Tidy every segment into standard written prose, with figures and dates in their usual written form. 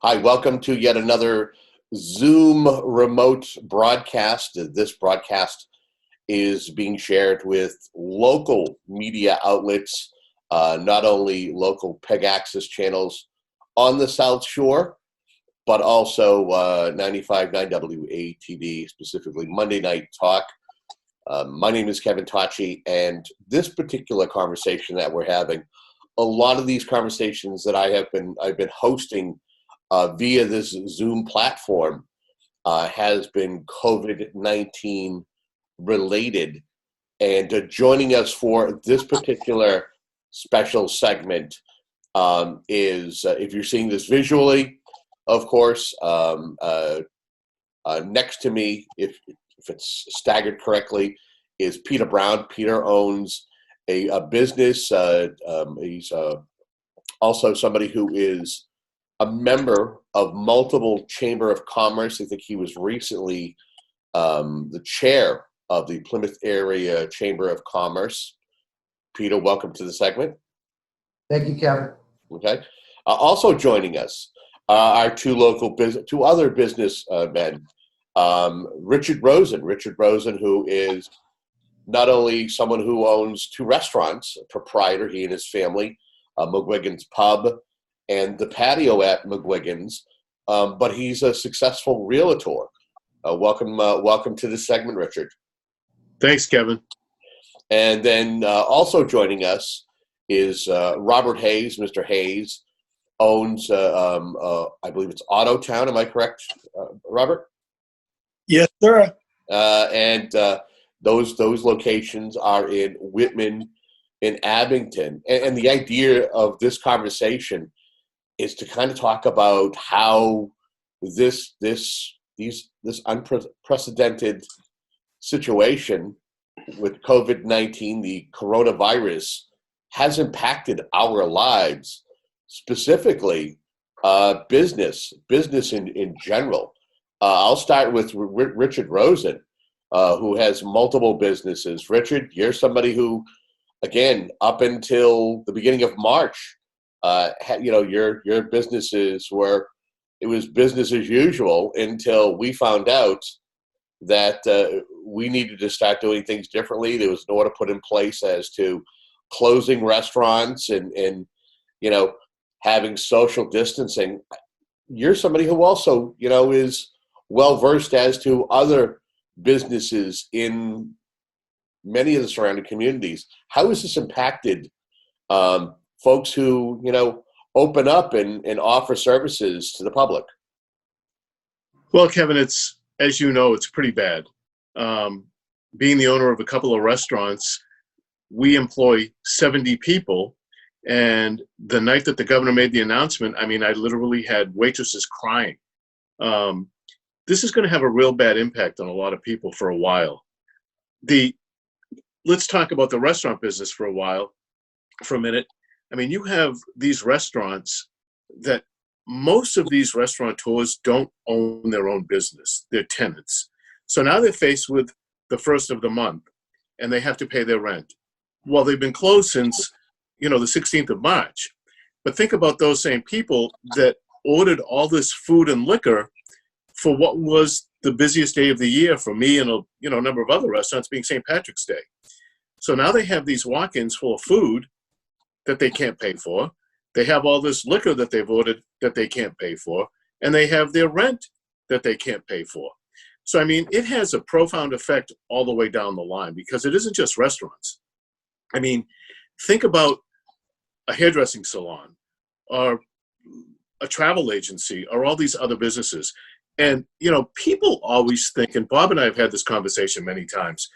Hi, welcome to yet another Zoom remote broadcast. This broadcast is being shared with local media outlets, not only local PEG access channels on the South Shore, but also 95.9 WATD, specifically Monday Night Talk. My name is Kevin Tacci, and this particular conversation that we're having, a lot of these conversations that I've been hosting via this Zoom platform has been COVID-19 related. And joining us for this particular special segment is, if you're seeing this visually, of course, next to me, if it's staggered correctly, is Peter Brown. Peter owns a business. He's also somebody who is a member of multiple Chamber of Commerce. I think he was recently the chair of the Plymouth Area Chamber of Commerce. Peter, welcome to the segment. Thank you, Kevin. Okay. Also joining us are two other businessmen. Richard Rosen. Richard Rosen, who is not only someone who owns two restaurants, a proprietor, he and his family, McGuigan's Pub and the patio at McGuigan's, but he's a successful realtor. Welcome to this segment, Richard. Thanks, Kevin. And then also joining us is Robert Hayes. Mr. Hayes owns, I believe it's Autotown. Am I correct, Robert? Yes, sir. And those locations are in Whitman and Abington. And the idea of this conversation is to kind of talk about how this unprecedented situation with COVID-19, the coronavirus, has impacted our lives, specifically business in general. I'll start with Richard Rosen, who has multiple businesses. Richard, you're somebody who, again, up until the beginning of March, your businesses it was business as usual until we found out that we needed to start doing things differently. There was an order put in place as to closing restaurants and having social distancing. You're somebody who also, is well versed as to other businesses in many of the surrounding communities. How has this impacted folks who, open up and offer services to the public? Well, Kevin, it's pretty bad. Being the owner of a couple of restaurants, we employ 70 people. And the night that the governor made the announcement, I literally had waitresses crying. This is going to have a real bad impact on a lot of people for a while. Let's talk about the restaurant business for a minute. You have these restaurants that most of these restaurateurs don't own their own business. They're tenants. So now they're faced with the first of the month and they have to pay their rent. Well, they've been closed since, the 16th of March. But think about those same people that ordered all this food and liquor for what was the busiest day of the year for me and a number of other restaurants, being St. Patrick's Day. So now they have these walk-ins full of food that they can't pay for. They have all this liquor that they've ordered that they can't pay for, and they have their rent that they can't pay for. So, it has a profound effect all the way down the line because it isn't just restaurants. Think about a hairdressing salon or a travel agency or all these other businesses. And, people always think, and Bob and I have had this conversation many times,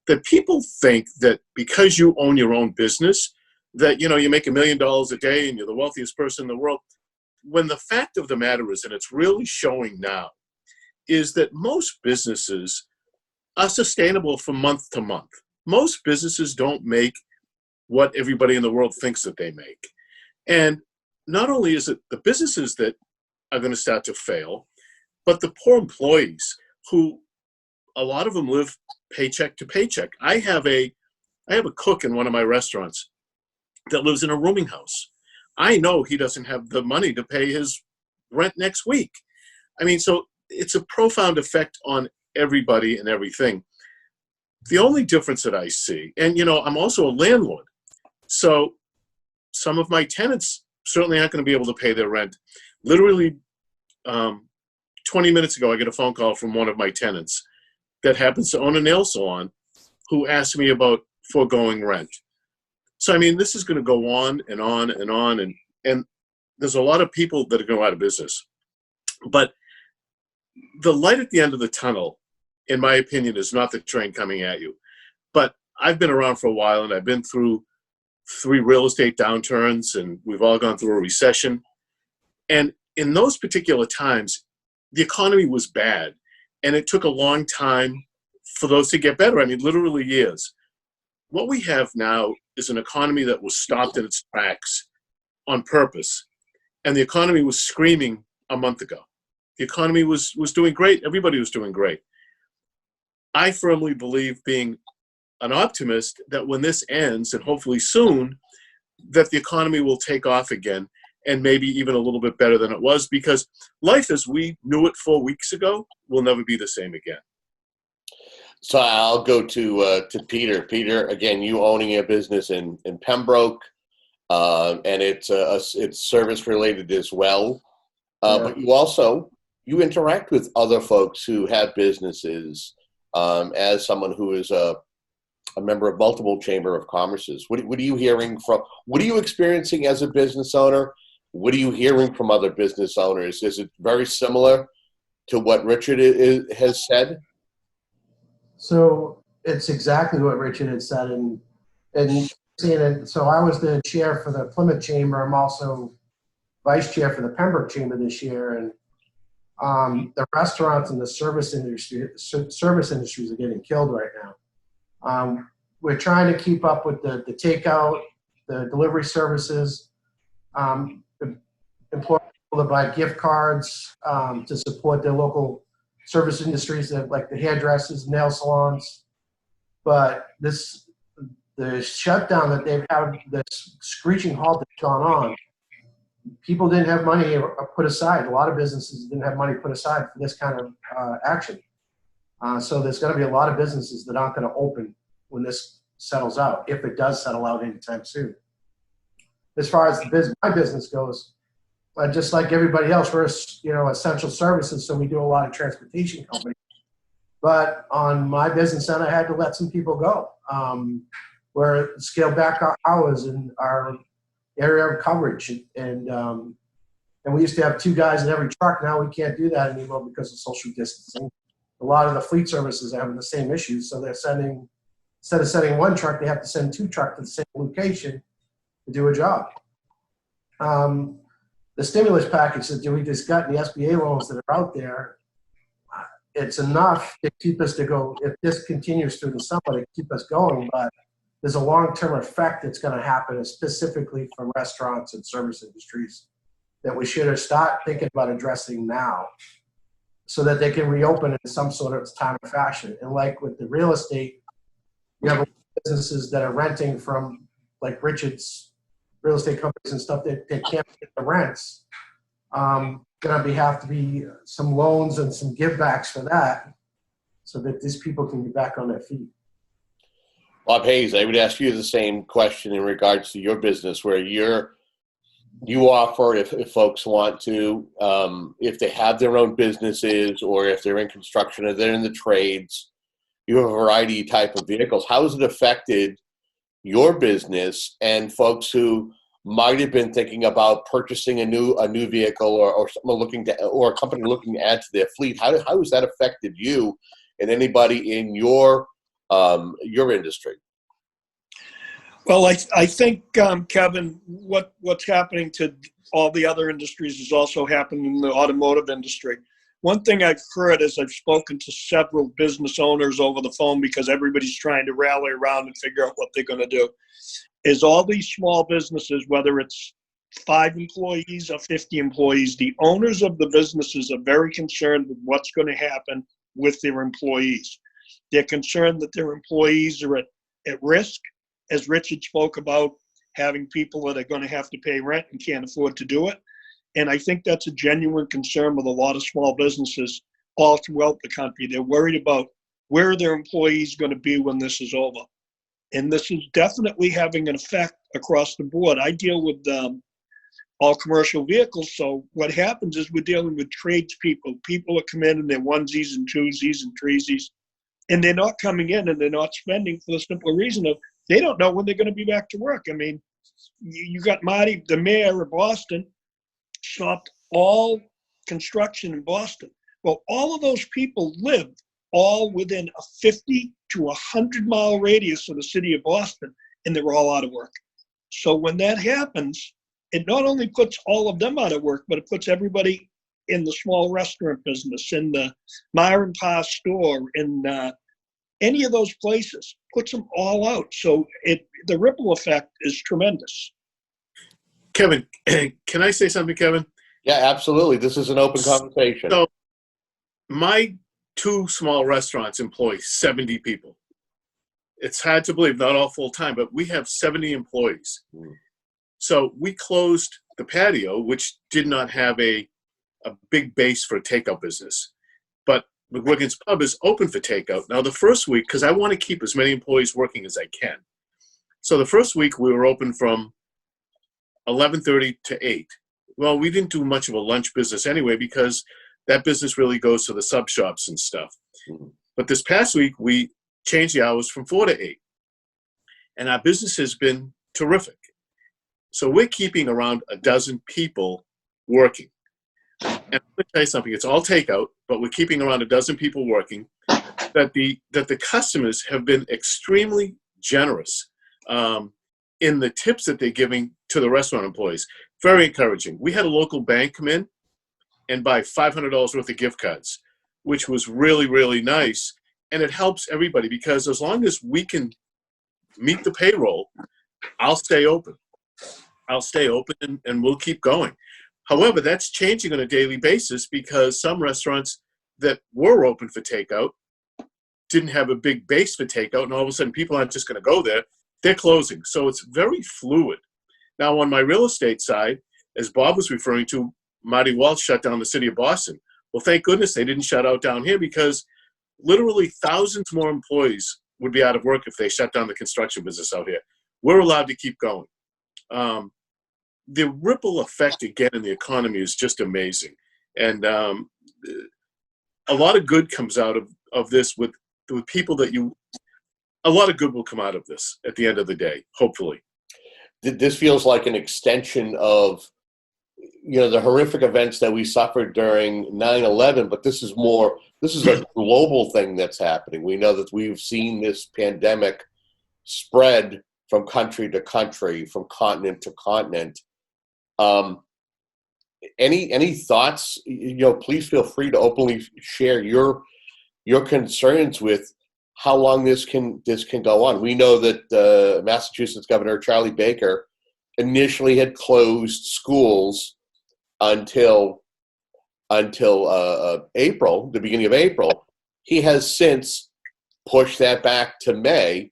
that people think that because you own your own business, that, you make $1 million a day and you're the wealthiest person in the world. When the fact of the matter is, and it's really showing now, is that most businesses are sustainable from month to month. Most businesses don't make what everybody in the world thinks that they make. And not only is it the businesses that are going to start to fail, but the poor employees who, a lot of them live paycheck to paycheck. I have a cook in one of my restaurants that lives in a rooming house. I know he doesn't have the money to pay his rent next week. I mean, so it's a profound effect on everybody and everything. The only difference that I see, and I'm also a landlord, so some of my tenants certainly aren't going to be able to pay their rent. Literally 20 minutes ago, I get a phone call from one of my tenants that happens to own a nail salon who asked me about foregoing rent. So, I mean, this is going to go on and on and on, and there's a lot of people that are going to go out of business. But the light at the end of the tunnel, in my opinion, is not the train coming at you. But I've been around for a while, and I've been through 3 real estate downturns, and we've all gone through a recession. And in those particular times, the economy was bad, and it took a long time for those to get better. I mean, literally years. What we have now is an economy that was stopped in its tracks on purpose, and the economy was screaming a month ago. The economy was doing great. Everybody was doing great. I firmly believe, being an optimist, that when this ends, and hopefully soon, that the economy will take off again, and maybe even a little bit better than it was, because life as we knew it 4 weeks ago will never be the same again. So I'll go to Peter. Peter, again, you owning a business in Pembroke, and it's service related as well. But you interact with other folks who have businesses. As someone who is a member of multiple Chamber of Commerces, what are you hearing from? What are you experiencing as a business owner? What are you hearing from other business owners? Is it very similar to what Richard has said? So it's exactly what Richard had said, and seeing it. So I was the chair for the Plymouth Chamber. I'm also vice chair for the Pembroke Chamber this year, and the restaurants and the service industries are getting killed right now. We're trying to keep up with the takeout, the delivery services, employ people to buy gift cards to support their local service industries, like the hairdressers, nail salons. But the shutdown that they've had, this screeching halt that's gone on, people didn't have money put aside. A lot of businesses didn't have money put aside for this kind of action. So there's going to be a lot of businesses that aren't going to open when this settles out, if it does settle out anytime soon. As far as my business goes, just like everybody else, we're essential services, so we do a lot of transportation companies. But on my business end, I had to let some people go. We're scaled back our hours and our area of coverage, and we used to have 2 guys in every truck. Now we can't do that anymore because of social distancing. A lot of the fleet services are having the same issues, so they're instead of sending 1 truck, they have to send 2 trucks to the same location to do a job. The stimulus package that we just got, and the SBA loans that are out there, it's enough to keep us to go. If this continues through the summer, to keep us going, but there's a long-term effect that's going to happen, specifically for restaurants and service industries, that we should start thinking about addressing now, so that they can reopen in some sort of time or fashion. And like with the real estate, you have businesses that are renting from, like Richard's real estate companies and stuff, that they can't get the rents. Going to have to be some loans and some givebacks for that, so that these people can be back on their feet. Bob Hayes, I would ask you the same question in regards to your business, where you offer, if folks want to, if they have their own businesses, or if they're in construction or they're in the trades, you have a variety type of vehicles. How has it affected your business and folks who might have been thinking about purchasing a new vehicle, or someone or a company looking to add to their fleet? How has that affected you and anybody in your industry? Well, I think, Kevin, what's happening to all the other industries is also happening in the automotive industry. One thing I've heard, as I've spoken to several business owners over the phone, because everybody's trying to rally around and figure out what they're going to do, is all these small businesses, whether it's 5 employees or 50 employees, the owners of the businesses are very concerned with what's going to happen with their employees. They're concerned that their employees are at risk, as Richard spoke about, having people that are going to have to pay rent and can't afford to do it. And I think that's a genuine concern with a lot of small businesses all throughout the country. They're worried about where their employees going to be when this is over. And this is definitely having an effect across the board. I deal with all commercial vehicles. So what happens is we're dealing with tradespeople. People that come in their onesies and twosies and threesies, and they're not coming in and they're not spending for the simple reason of they don't know when they're going to be back to work. I mean, you got Marty, the mayor of Boston, stopped all construction in Boston. Well, all of those people live all within a 50 to 100-mile radius of the city of Boston, and they're all out of work. So when that happens, it not only puts all of them out of work, but it puts everybody in the small restaurant business, in the Mar and Pa store, in any of those places, puts them all out. So the ripple effect is tremendous. Kevin, can I say something, Kevin? Yeah, absolutely. This is an open conversation. So my 2 small restaurants employ 70 people. It's hard to believe, not all full time, but we have 70 employees. So we closed the patio, which did not have a big base for a takeout business. But McGuigan's Pub is open for takeout. Now the first week, because I want to keep as many employees working as I can. So the first week we were open from 11:30 to 8. Well, we didn't do much of a lunch business anyway because that business really goes to the sub shops and stuff. But this past week, we changed the hours from 4 to 8. And our business has been terrific. So we're keeping around a dozen people working. And I'm going to tell you something, it's all takeout, but we're keeping around a dozen people working. That the customers have been extremely generous in the tips that they're giving to the restaurant employees. Very encouraging. We had a local bank come in and buy $500 worth of gift cards, which was really, really nice. And it helps everybody because as long as we can meet the payroll, I'll stay open. I'll stay open and we'll keep going. However, that's changing on a daily basis because some restaurants that were open for takeout didn't have a big base for takeout, and all of a sudden people aren't just going to go there. They're closing. So it's very fluid. Now, on my real estate side, as Bob was referring to, Marty Walsh shut down the city of Boston. Well, thank goodness they didn't shut out down here because literally thousands more employees would be out of work if they shut down the construction business out here. We're allowed to keep going. The ripple effect, again, in the economy is just amazing. And a lot of good comes out of this with people that a lot of good will come out of this at the end of the day, hopefully. This feels like an extension of, the horrific events that we suffered during 9/11, but this is a global thing that's happening. We know that we've seen this pandemic spread from country to country, from continent to continent. Any thoughts? Please feel free to openly share your concerns with how long this can go on. We know that Massachusetts Governor Charlie Baker initially had closed schools until April, the beginning of April. He has since pushed that back to May.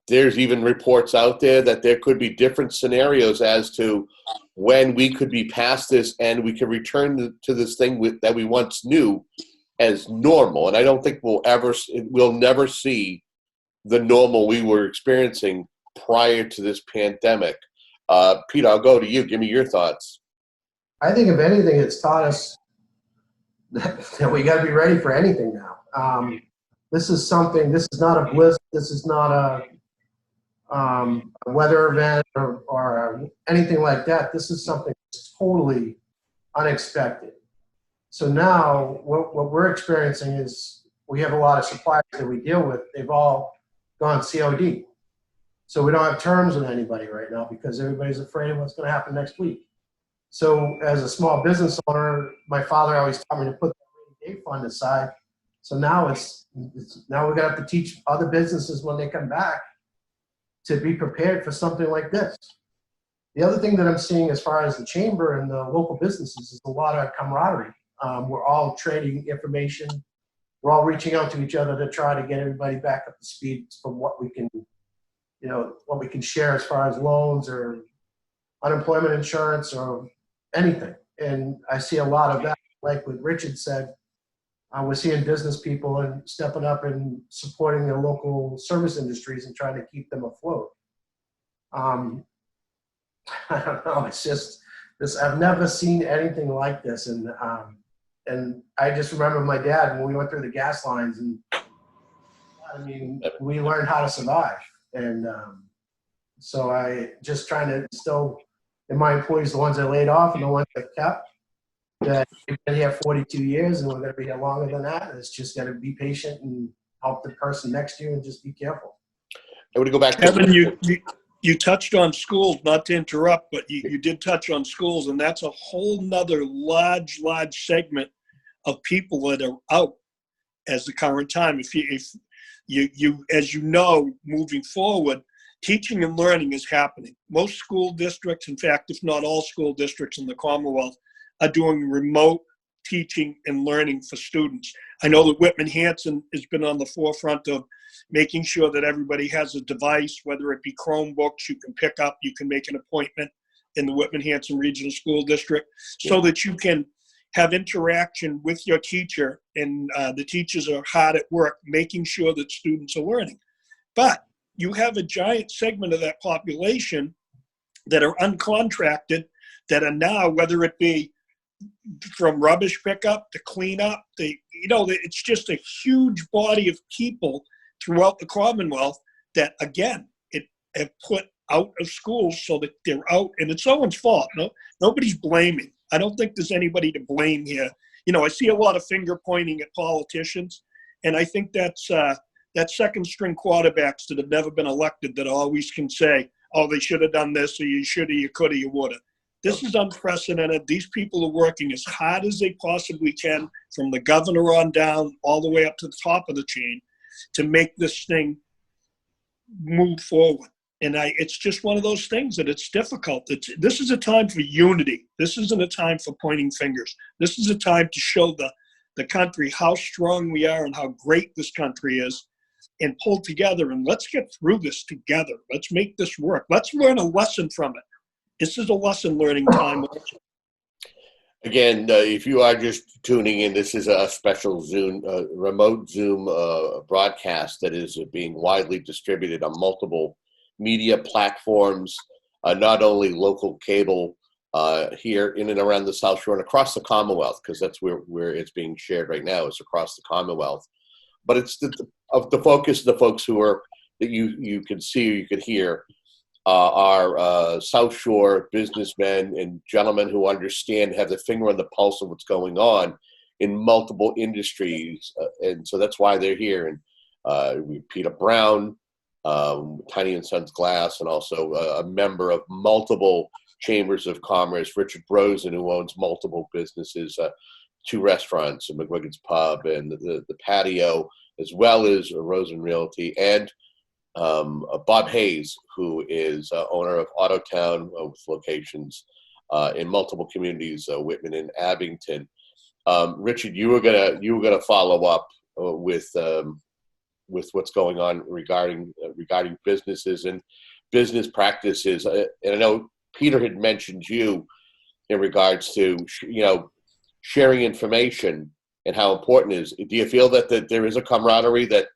There's even reports out there that there could be different scenarios as to when we could be past this and we can return to this thing that we once knew as normal. And I don't think we'll never see the normal we were experiencing prior to this pandemic. Peter, I'll go to you. Give me your thoughts. I think if anything, it's taught us that we got to be ready for anything now. This is not a bliss. This is not a weather event or anything like that. This is something that's totally unexpected. So now what we're experiencing is we have a lot of suppliers that we deal with. They've all gone COD. So we don't have terms with anybody right now because everybody's afraid of what's going to happen next week. So as a small business owner, my father always taught me to put the rainy day fund aside. So now now we're going to have to teach other businesses when they come back to be prepared for something like this. The other thing that I'm seeing as far as the chamber and the local businesses is a lot of camaraderie. We're all trading information. We're all reaching out to each other to try to get everybody back up to speed from what we can, what we can share as far as loans or unemployment insurance or anything. And I see a lot of that, like what Richard said. We're seeing business people and stepping up and supporting their local service industries and trying to keep them afloat. I don't know. It's just this. I've never seen anything like this, and I just remember my dad when we went through the gas lines, and I mean, we learned how to survive, and so I just trying to instill in my employees, the ones I laid off and the ones I kept, that we've been here 42 years and we're going to be here longer than that. And it's just got to be patient and help the person next to you and just be careful. I want to go back to Kevin, you touched on schools, not to interrupt, but you did touch on schools, and that's a whole nother large segment of people that are out as the current time. If you as you know, moving forward, teaching and learning is happening. Most school districts, in fact, if not all school districts in the Commonwealth, are doing remote teaching and learning for students. I know that Whitman-Hanson has been on the forefront of making sure that everybody has a device, whether it be Chromebooks you can pick up, you can make an appointment in the Whitman-Hanson Regional School District, so that you can have interaction with your teacher, and the teachers are hard at work making sure that students are learning. But you have a giant segment of that population that are uncontracted, that are now, whether it be from rubbish pickup to cleanup, it's just a huge body of people throughout the Commonwealth that, again, it have put out of schools so that they're out, and it's no one's fault. Nobody's blaming. I don't think there's anybody to blame here. I see a lot of finger pointing at politicians, and I think that's that second string quarterbacks that have never been elected that always can say, oh, they should have done this, or you shoulda, you coulda, you woulda. This is unprecedented. These people are working as hard as they possibly can, from the governor on down, all the way up to the top of the chain, to make this thing move forward. And it's just one of those things that it's difficult. This is a time for unity. This isn't a time for pointing fingers. This is a time to show the country how strong we are and how great this country is, and pull together, and let's get through this together. Let's make this work. Let's learn a lesson from it. This is a lesson learning time. Again, if you are just tuning in, this is a special Zoom, remote Zoom broadcast that is being widely distributed on multiple media platforms, not only local cable here in and around the South Shore and across the Commonwealth, because that's where it's being shared right now, is across the Commonwealth. But it's the focus, the folks who are, that you can see or you can hear, are South Shore businessmen and gentlemen who understand, have the finger on the pulse of what's going on in multiple industries. And so that's why they're here. And Peter Brown, Tiny and Sons Glass, and also a member of multiple chambers of commerce, Richard Rosen, who owns multiple businesses, 2 restaurants, a McGuigan's Pub and the Patio, as well as Rosen Realty, and Bob Hayes, who is owner of Autotown, with locations in multiple communities, Whitman and Abington. Richard, you were gonna follow up with what's going on regarding businesses and business practices. And I know Peter had mentioned you in regards to sharing information and how important it is. Do you feel that there is a camaraderie, that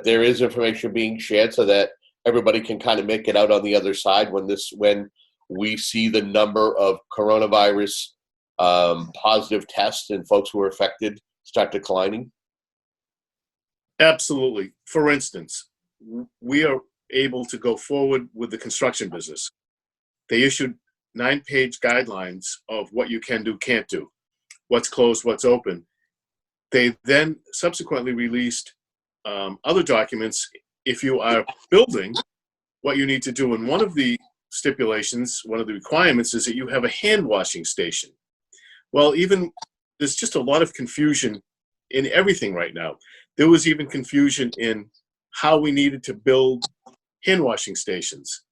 there is information being shared so that everybody can kind of make it out on the other side when we see the number of coronavirus positive tests and folks who are affected start declining? Absolutely. For instance, we are able to go forward with the construction business. They issued 9-page guidelines of what you can do, can't do, what's closed, what's open. They then subsequently released other documents if you are building, what you need to do. And one of the stipulations, one of the requirements, is that you have a hand washing station. Well, even there's just a lot of confusion in everything right now. There was even confusion in how we needed to build hand washing stations.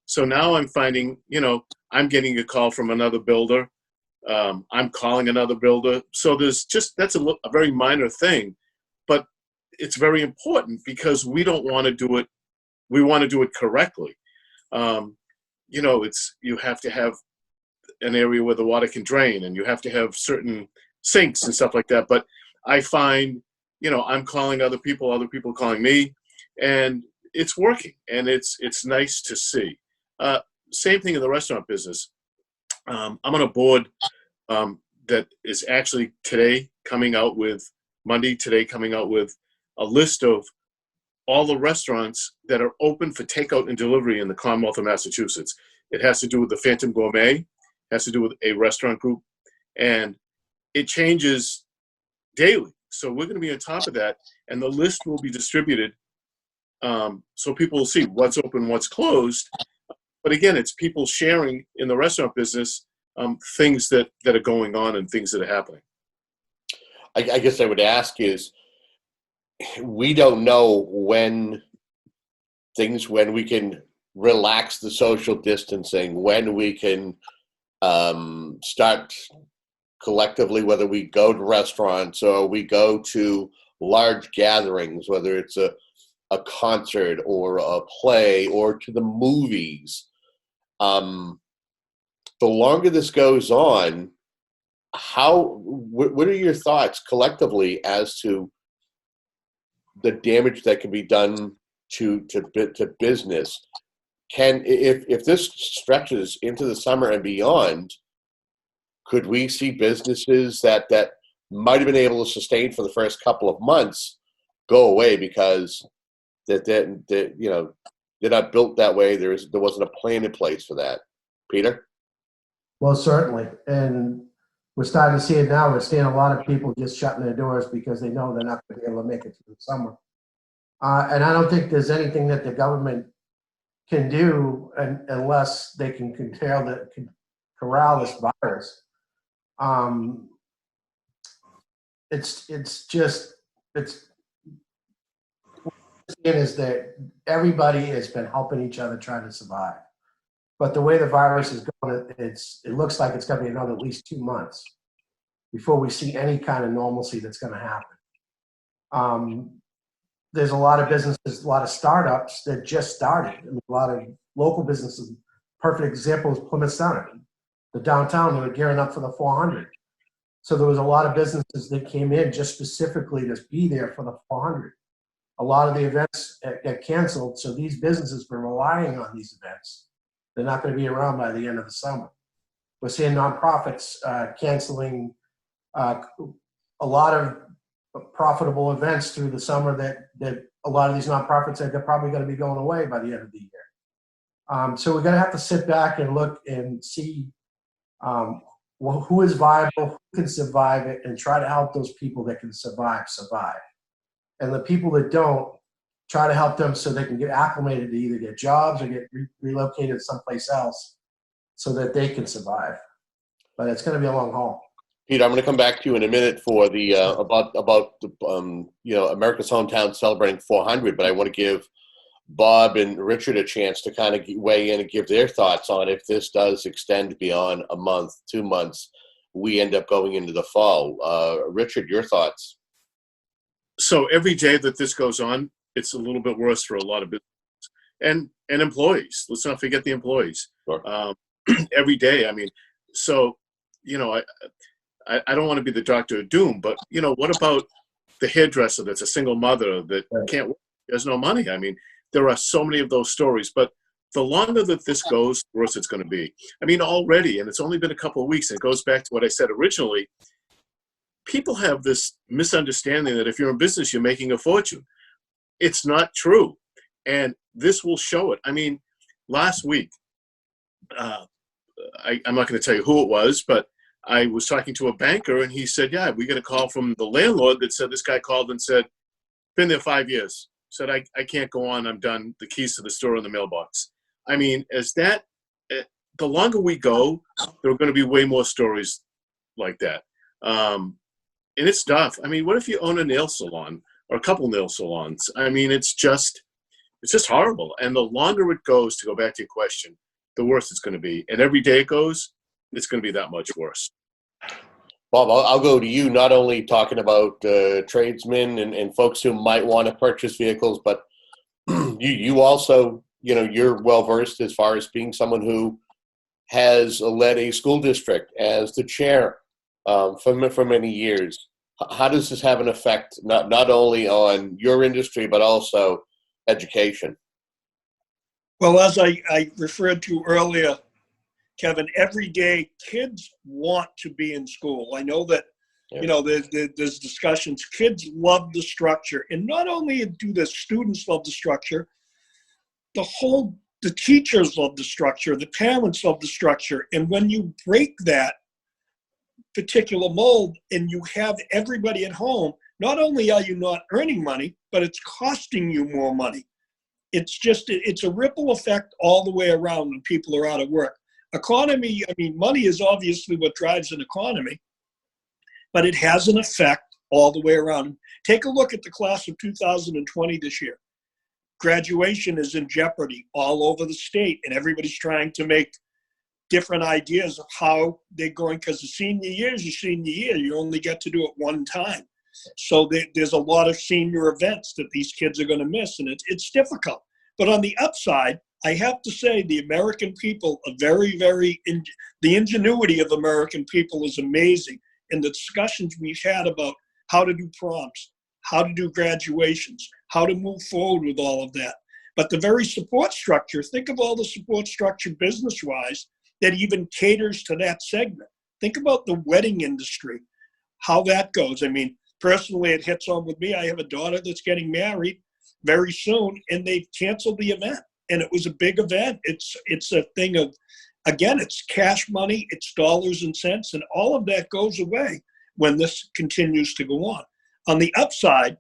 So now I'm finding, I'm getting a call from another builder. I'm calling another builder. So that's a very minor thing, but it's very important because we don't want to do it. We want to do it correctly. You have to have an area where the water can drain, and you have to have certain sinks and stuff like that. But I find, I'm calling other people calling me, and it's working, and it's nice to see. Same thing in the restaurant business. I'm on a board that is actually Monday coming out with a list of all the restaurants that are open for takeout and delivery in the Commonwealth of Massachusetts. It has to do with the Phantom Gourmet, has to do with a restaurant group, and it changes daily. So we're going to be on top of that, and the list will be distributed so people will see what's open, what's closed. But again, it's people sharing in the restaurant business things that are going on and things that are happening. I guess I would ask is, we don't know when we can relax the social distancing, when we can start collectively, whether we go to restaurants or we go to large gatherings, whether it's a concert or a play or to the movies. The longer this goes on, what are your thoughts collectively as to the damage that can be done to business? If this stretches into the summer and beyond, could we see businesses that might have been able to sustain for the first couple of months go away because they're not built that way? There wasn't a plan in place for that. Peter? Well, certainly. And we're starting to see it now. We're seeing a lot of people just shutting their doors because they know they're not going to be able to make it through the summer. And I don't think there's anything that the government can do unless they can corral this virus. Is that everybody has been helping each other trying to survive. But the way the virus is going, it looks like it's going to be another at least 2 months before we see any kind of normalcy that's going to happen. There's a lot of businesses, a lot of startups that just started. I mean, a lot of local businesses. Perfect example is Plymouth Center. The downtown, they were gearing up for the 400. So there was a lot of businesses that came in just specifically to be there for the 400. A lot of the events get canceled, so these businesses were relying on these events. They're not going to be around by the end of the summer. We're seeing nonprofits canceling a lot of profitable events through the summer that a lot of these nonprofits are probably going to be going away by the end of the year. So we're going to have to sit back and look and see who is viable, who can survive it, and try to help those people that can survive. And the people that don't, try to help them so they can get acclimated to either get jobs or get relocated someplace else so that they can survive. But it's going to be a long haul. Peter, I'm going to come back to you in a minute for the about the America's Hometown celebrating 400, but I want to give Bob and Richard a chance to kind of weigh in and give their thoughts on if this does extend beyond a month, 2 months, we end up going into the fall. Richard, your thoughts? So every day that this goes on, it's a little bit worse for a lot of businesses and employees. Let's not forget the employees. Sure. Every day. I mean, so, I don't want to be the doctor of doom, but, what about the hairdresser that's a single mother that can't work, has no money? I mean, there are so many of those stories, but the longer that this goes, the worse it's going to be. I mean, already, and it's only been a couple of weeks, and it goes back to what I said originally, people have this misunderstanding that if you're in business, you're making a fortune. It's not true. And this will show it. I mean, last week, I'm not going to tell you who it was, but I was talking to a banker and he said, yeah, we got a call from the landlord that said this guy called and said, been there 5 years. Said, I can't go on. I'm done. The keys to the store in the mailbox. I mean, the longer we go, there are going to be way more stories like that. And it's tough. I mean, what if you own a nail salon or a couple nail salons? I mean, it's just horrible. And the longer it goes, to go back to your question, the worse it's going to be. And every day it goes, it's going to be that much worse. Bob, I'll go to you, not only talking about tradesmen and folks who might want to purchase vehicles, but you also, you're well-versed as far as being someone who has led a school district as the chair for many years. How does this have an effect not only on your industry but also education? Well, as I referred to earlier, Kevin, every day kids want to be in school. I know that, there's discussions. Kids love the structure. And not only do the students love the structure, the teachers love the structure, the parents love the structure. And when you break that particular mold and you have everybody at home, not only are you not earning money, but it's costing you more money. It's a ripple effect all the way around when people are out of work. Economy, money is obviously what drives an economy, but it has an effect all the way around. Take a look at the class of 2020 this year. Graduation is in jeopardy all over the state, and everybody's trying to make different ideas of how they're going, because the senior year is your senior year. You only get to do it one time. So there's a lot of senior events that these kids are going to miss, and it's difficult. But on the upside, I have to say the American people are very, the ingenuity of American people is amazing. And the discussions we've had about how to do proms, how to do graduations, how to move forward with all of that. But the very support structure, think of all the support structure business-wise that even caters to that segment. Think about the wedding industry, how that goes. Personally, it hits home with me. I have a daughter that's getting married very soon, and they've canceled the event. And it was a big event. It's a thing of, again, it's cash money, it's dollars and cents, and all of that goes away when this continues to go on. On the upside,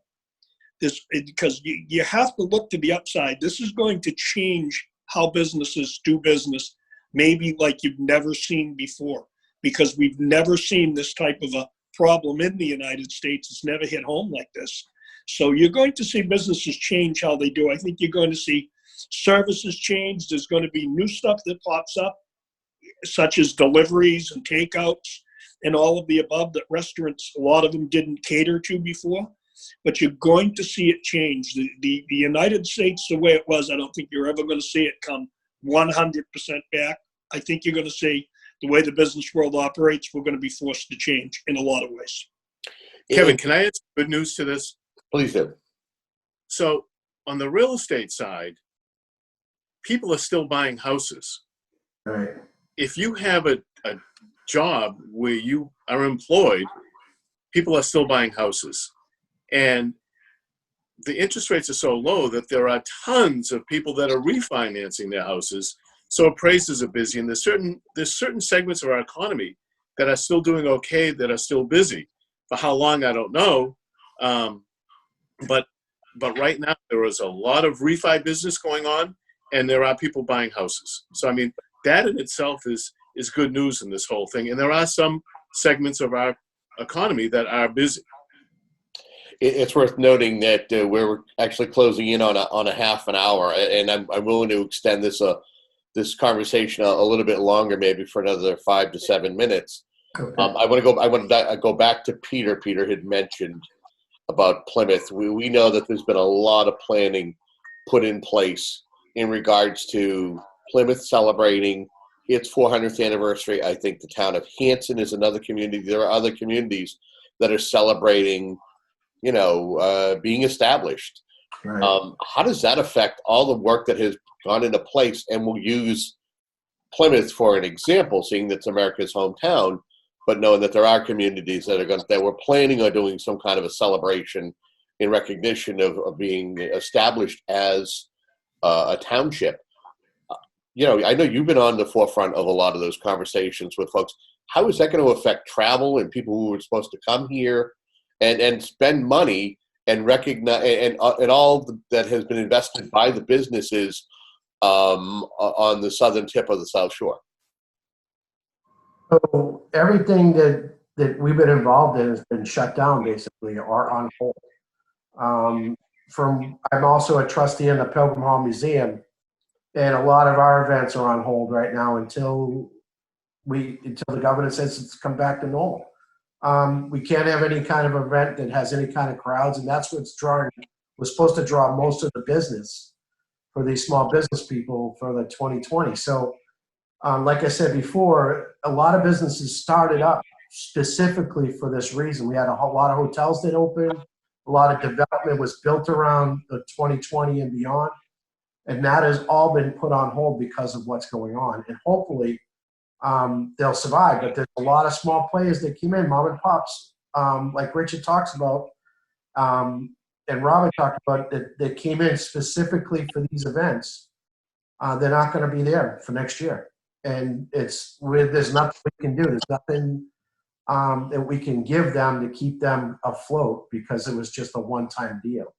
because you have to look to the upside, this is going to change how businesses do business, maybe like you've never seen before, because we've never seen this type of a problem in the United States. It's never hit home like this. So you're going to see businesses change how they do. I think you're going to see services change. There's going to be new stuff that pops up, such as deliveries and takeouts and all of the above that restaurants, a lot of them didn't cater to before. But you're going to see it change. The United States, the way it was, I don't think you're ever going to see it come 100% back. I think you're going to see the way the business world operates, we're going to be forced to change in a lot of ways. Kevin, can I add some good news to this? Please do. So on the real estate side, people are still buying houses. Right. If you have a job where you are employed, people are still buying houses. And the interest rates are so low that there are tons of people that are refinancing their houses. So appraisers are busy, and there's certain segments of our economy that are still doing okay, that are still busy. For how long, I don't know. But right now there is a lot of refi business going on, and there are people buying houses. So that in itself is good news in this whole thing. And there are some segments of our economy that are busy. It's worth noting that we're actually closing in on a half an hour, and I'm willing to extend this conversation a little bit longer, maybe for another 5 to 7 minutes. Okay. I want to go back to Peter. Peter had mentioned about Plymouth. We know that there's been a lot of planning put in place in regards to Plymouth celebrating its 400th anniversary. I think the town of Hanson is another community. There are other communities that are celebrating, being established. Right. How does that affect all the work that has gone into place? And we'll use Plymouth for an example, seeing that it's America's hometown, but knowing that there are communities that were planning on doing some kind of a celebration in recognition of being established as a township. I know you've been on the forefront of a lot of those conversations with folks. How is that going to affect travel and people who are supposed to come here and spend money and recognize and all that has been invested by the businesses on the southern tip of the South Shore? So everything that we've been involved in has been shut down, basically, or on hold. I'm also a trustee in the Pilgrim Hall Museum, and a lot of our events are on hold right now until the government says it's come back to normal. We can't have any kind of event that has any kind of crowds, and that's what's drawing. We're supposed to draw most of the business for these small business people for the 2020. So Like I said before, a lot of businesses started up specifically for this reason. We had a lot of hotels that opened. A lot of development was built around the 2020 and beyond. And that has all been put on hold because of what's going on. And hopefully they'll survive. But there's a lot of small players that came in, mom and pops, like Richard talks about, and Robert talked about, that came in specifically for these events. They're not going to be there for next year. And there's nothing we can do. There's nothing that we can give them to keep them afloat because it was just a one-time deal.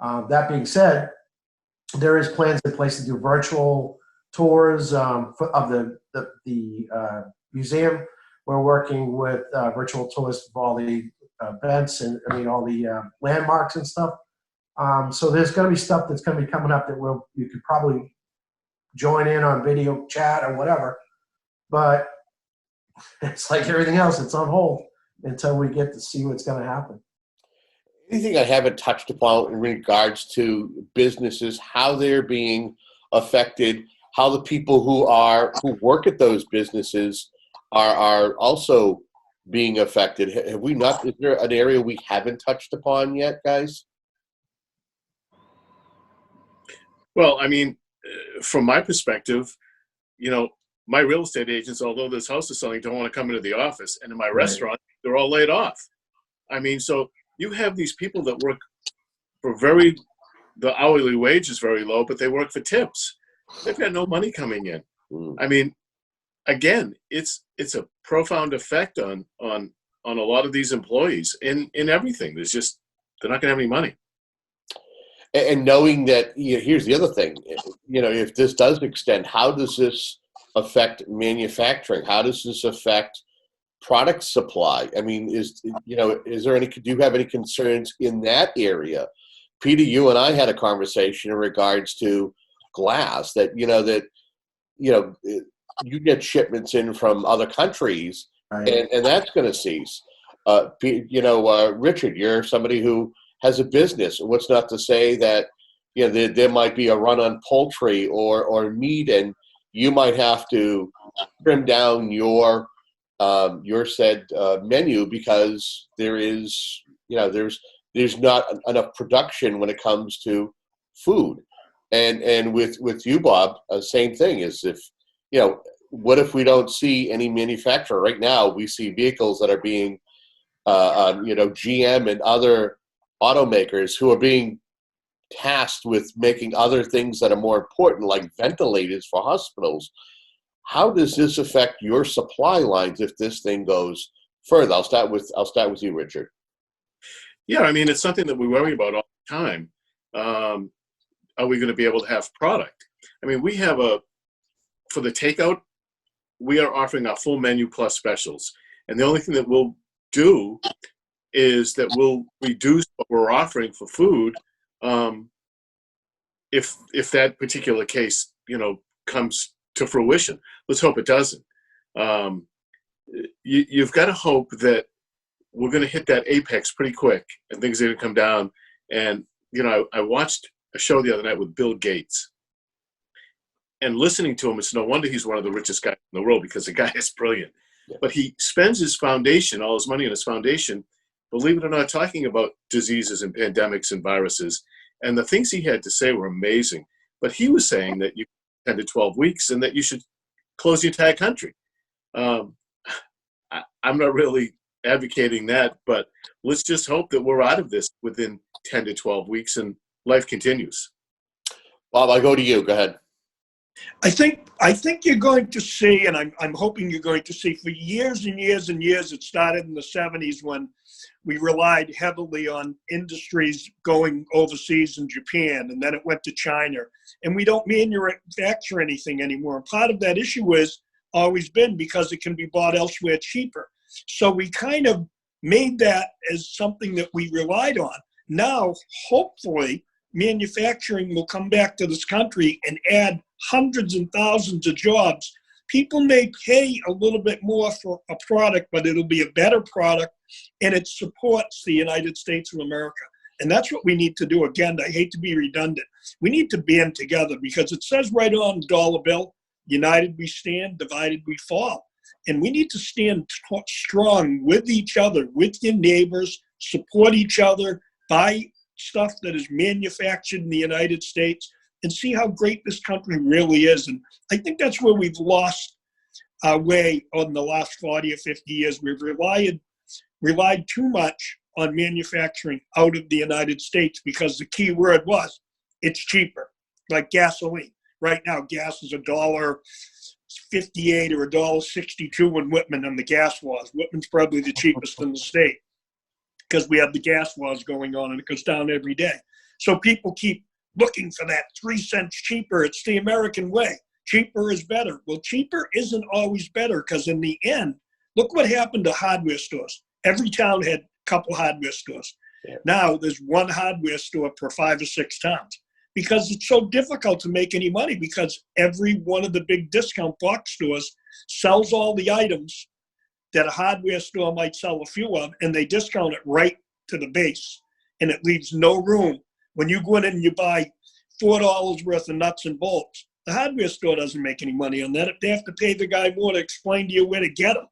That being said, there is plans in place to do virtual tours of the museum. We're working with virtual tours of all the events and all the landmarks and stuff. So there's going to be stuff that's going to be coming up that you could probably join in on video chat or whatever. But it's like everything else, it's on hold until we get to see what's going to happen. Anything I haven't touched upon in regards to businesses, how they're being affected, how the people who work at those businesses are also being affected? Have we not? Is there an area we haven't touched upon yet, guys? Well, I mean, from my perspective, my real estate agents, although this house is selling, don't want to come into the office. And in my restaurant, they're all laid off. I mean, so you have these people that work for the hourly wage is very low, but they work for tips. They've got no money coming in. I mean, again, it's a profound effect on a lot of these employees in everything. They're not going to have any money. And knowing that, here's the other thing, if this does extend, how does this affect manufacturing? How does this affect product supply? I mean, do you have any concerns in that area? Peter, you and I had a conversation in regards to glass that you get shipments in from other countries, right, and that's going to cease. Richard, you're somebody who has a business. What's not to say that there might be a run on poultry or meat, and you might have to trim down your said menu because there's not enough production when it comes to food. And with you, Bob, same thing. Is if what if we don't see any manufacturer right now? We see vehicles that are being GM and other automakers who are being tasked with making other things that are more important, like ventilators for hospitals. How does this affect your supply lines if this thing goes further? I'll start with you, Richard. Yeah, I mean, it's something that we worry about all the time. Are we going to be able to have product? I mean, we have for the takeout, we are offering our full menu plus specials. And the only thing that we'll do is that we'll reduce what we're offering for food if that particular case, comes to fruition. Let's hope it doesn't. You've got to hope that we're going to hit that apex pretty quick and things are going to come down. And, I watched a show the other night with Bill Gates. And listening to him, it's no wonder he's one of the richest guys in the world, because the guy is brilliant. Yeah. But he spends his foundation, all his money in his foundation, believe it or not, talking about diseases and pandemics and viruses. And the things he had to say were amazing. But he was saying that you 10 to 12 weeks and that you should close the entire country. I'm not really advocating that, but let's just hope that we're out of this within 10 to 12 weeks and life continues. Bob, I go to you. Go ahead. I think you're going to see, and I'm hoping you're going to see, for years and years and years, it started in the 70s when we relied heavily on industries going overseas in Japan, and then it went to China, and we don't manufacture anything anymore. And part of that issue is always been because it can be bought elsewhere cheaper. So we kind of made that as something that we relied on. Now, hopefully, manufacturing will come back to this country and add hundreds and thousands of jobs. People may pay a little bit more for a product, but it'll be a better product, and it supports the United States of America. And that's what we need to do. Again, I hate to be redundant. We need to band together, because it says right on the dollar bill united we stand, divided we fall. And we need to stand strong with each other, with your neighbors, support each other, buy stuff that is manufactured in the United States, and see how great this country really is. And I think that's where we've lost our way on the last 40 or 50 years. We've relied too much on manufacturing out of the United States because the key word was it's cheaper, like gasoline. Right now, gas is $1.58 or $1.62 in Whitman on the gas wars. Whitman's probably the cheapest in the state because we have the gas wars going on and it goes down every day. So people keep looking for that 3 cents cheaper. It's the American way. Cheaper is better. Well, cheaper isn't always better because in the end, look what happened to hardware stores. Every town had a couple hardware stores. Yeah. Now there's one hardware store per 5 or 6 towns because it's so difficult to make any money because every one of the big discount box stores sells all the items that a hardware store might sell a few of, and they discount it right to the base. And it leaves no room. When you go in and you buy $4 worth of nuts and bolts, the hardware store doesn't make any money on that. They have to pay the guy more to explain to you where to get them.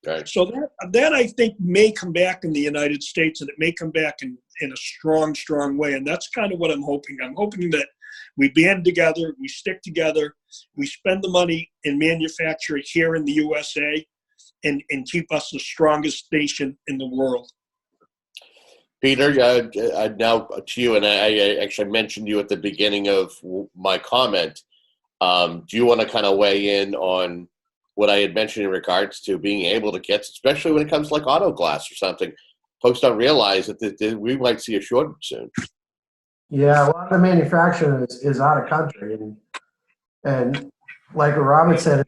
Right. So that I think may come back in the United States, and it may come back in a strong, strong way. And that's kind of what I'm hoping. I'm hoping that we band together, we stick together, we spend the money and manufacture it here in the USA and keep us the strongest nation in the world. Peter, now to you, and I actually mentioned you at the beginning of my comment. Do you want to kind of weigh in on what I had mentioned in regards to being able to get, especially when it comes to like auto glass or something? Folks don't realize that we might see a shortage soon. Yeah, a lot of the manufacturing is out of country, and like Robert said,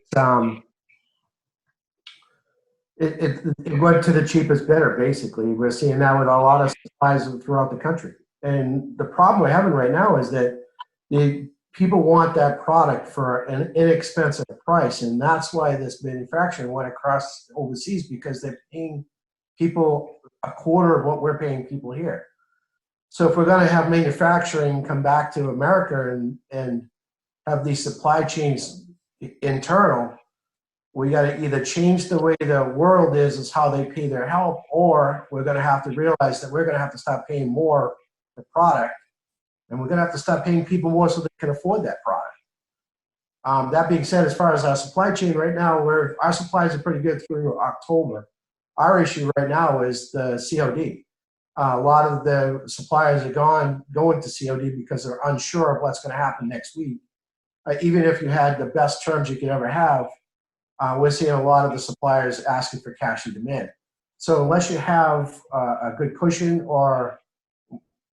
it went to the cheapest bidder. Basically, we're seeing that with a lot of supplies throughout the country. And the problem we're having right now is that the people want that product for an inexpensive price, and that's why this manufacturing went across overseas, because they're paying people a quarter of what we're paying people here. So if we're going to have manufacturing come back to America and have these supply chains internal, we got to either change the way the world is how they pay their help, or we're going to have to realize that we're going to have to stop paying more for product. And we're going to have to stop paying people more so they can afford that product. That being said, as far as our supply chain right now, our supplies are pretty good through October. Our issue right now is the COD. A lot of the suppliers are going to COD because they're unsure of what's going to happen next week. Even if you had the best terms you could ever have, we're seeing a lot of the suppliers asking for cash in demand. So unless you have a good cushion or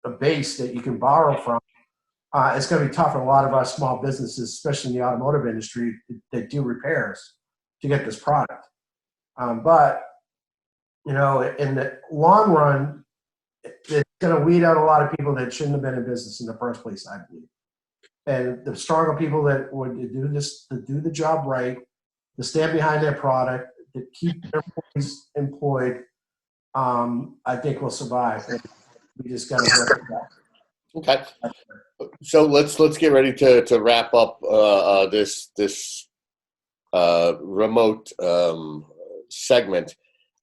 a base that you can borrow from, it's going to be tough for a lot of our small businesses, especially in the automotive industry, that do repairs to get this product. But, you know, in the long run, it's going to weed out a lot of people that shouldn't have been in business in the first place, I believe. And the stronger people that would do this, to do the job right, to stand behind their product, to keep their employees employed, I think will survive. We just got to work it out. Okay, so let's get ready to wrap up this remote segment,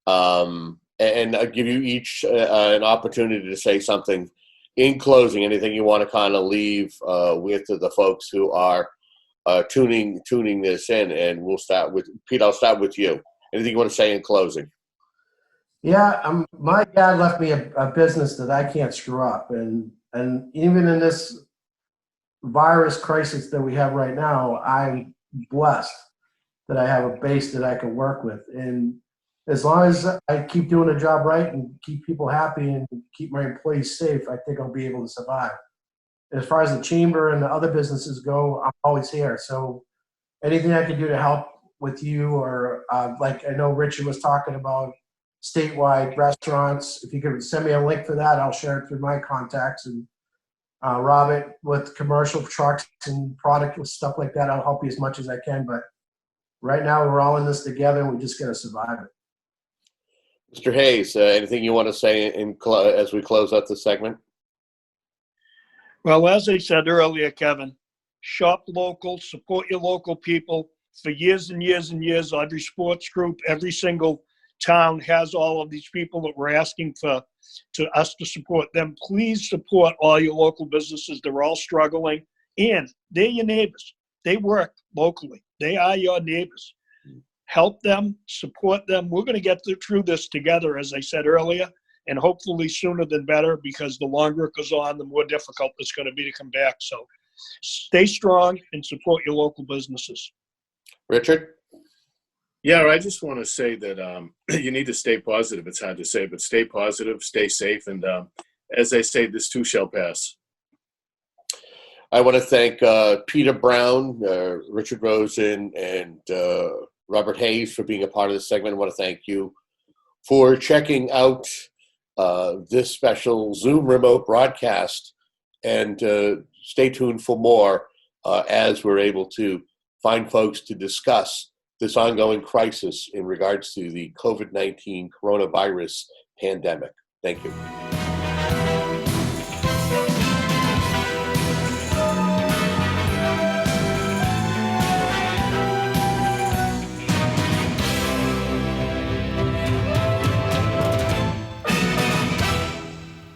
and I'll give you each an opportunity to say something in closing. Anything you want to kind of leave with the folks who are tuning this in, and we'll start with Pete. I'll start with you. Anything you want to say in closing? Yeah, my dad left me a business that I can't screw up, and even in this virus crisis that we have right now, I'm blessed that I have a base that I can work with. And as long as I keep doing the job right and keep people happy and keep my employees safe, I think I'll be able to survive. As far as the chamber and the other businesses go, I'm always here. So anything I can do to help with you, or like I know Richard was talking about statewide restaurants, if you could send me a link for that, I'll share it through my contacts. And Robert, with commercial trucks and product with stuff like that, I'll help you as much as I can. But right now, we're all in this together, and we just got to survive it. Mr. Hayes, anything you want to say as we close out the segment? Well, as I said earlier, Kevin, shop local, support your local people. for years and years and years. Every sports group, every single town has all of these people that we're asking to us to support them. Please support all your local businesses. They're all struggling, and they're your neighbors. They work locally. They are your neighbors. Help them, support them. We're going to get through this together, as I said earlier, and hopefully sooner than better, because the longer it goes on, the more difficult it's going to be to come back. So stay strong and support your local businesses. Richard? Yeah, I just want to say that you need to stay positive. It's hard to say, but stay positive, stay safe, and as I say, this too shall pass. I want to thank Peter Brown, Richard Rosen, and Robert Hayes for being a part of this segment. I want to thank you for checking out this special Zoom remote broadcast, and stay tuned for more as we're able to find folks to discuss this ongoing crisis in regards to the COVID-19 coronavirus pandemic. Thank you.